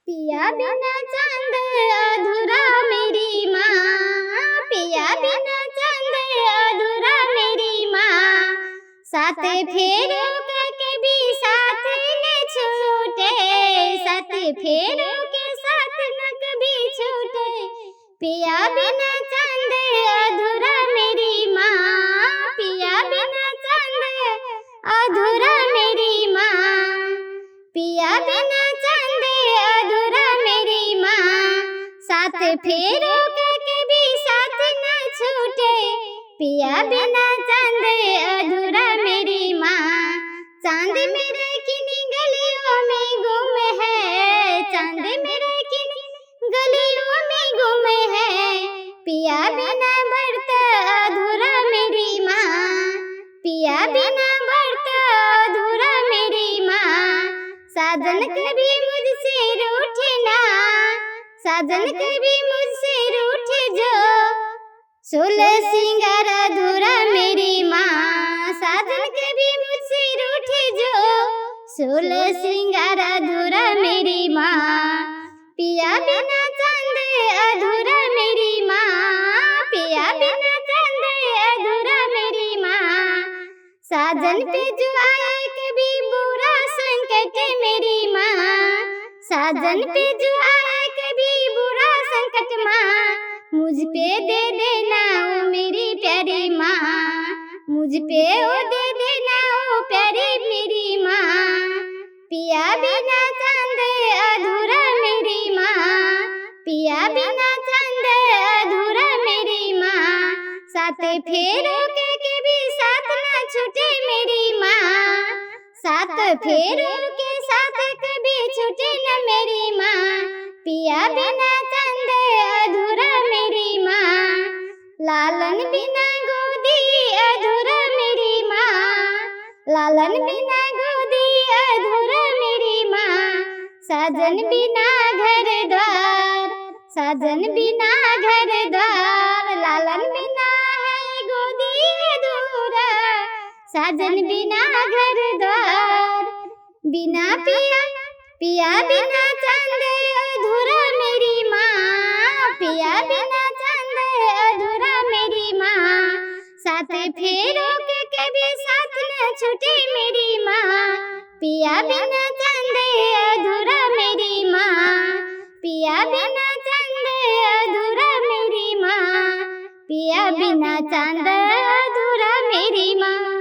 पिया बिना चांद अधूरा मेरी माँ, पिया बिना चांद अधूरा मेरी माँ। सात फेरों का कभी साथ न छूटे, सात फेरों के साथ न कभी छूटे। पिया बिना चांद अधूरा मेरी माँ, पिया बिना चांद अधूरा मेरी माँ। पिया बिना चांद अधूरा मेरी माँ। सात फेरों का कभी साथ न छूटे, पिया बिना चांद अधूरा मेरी माँ। चांद मेरे किन्हीं गलियों में गुम है, चांद मेरे किन्हीं गलियों में गुम है। पिया बिना बरता अधूरा मेरी माँ, पिया बिना बरता अधूरा मेरी माँ। साजन कभी मुझसे रूठे ना, साजन कभी मुझसे रूठे जो, सोलह सिंगार अधूरा मेरी माँ। साजन कभी मुझसे रूठे जो, सोलह सिंगार अधूरा मेरी माँ। पिया बिना चांद अधूरा मेरी माँ, पिया बिना चांद अधूरा मेरी माँ। साजन पे जो आए कभी बुरा संकट मेरी माँ, साजन पे जो आए कभी बुरा संकट माँ। मुझ पे दे देना ओ मेरी प्यारी माँ, मुझ पे ओ दे देना ओ प्यारी मेरी माँ। पिया बिना चांद अधूरा मेरी माँ, पिया बिना चांद अधूरा मेरी माँ। सात फेरों के कभी साथ न छूटे मेरी माँ, सात फेरों के साथ कभी छूटे न मेरी माँ। पिया बिना चांद अधूरा मेरी माँ। लालन बिना गोदी अधूरा मेरी माँ, लालन बिना गोदी अधूरा मेरी माँ। साजन बिना घर द्वार, साजन बिना घर द्वार, लालन बिना है गोदी अधूरा। साजन बिना घर द्वार, बिना पिया, पिया बिना चांद अधूरा मेरी माँ, पिया बिना चांद अधूरा मेरी माँ। सात फेरों के कभी साथ न छूटे मेरी माँ, पिया बिना चांद अधूरा मेरी माँ। पिया बिना चांद अधूरा मेरी माँ, पिया बिना चांद अधूरा मेरी माँ।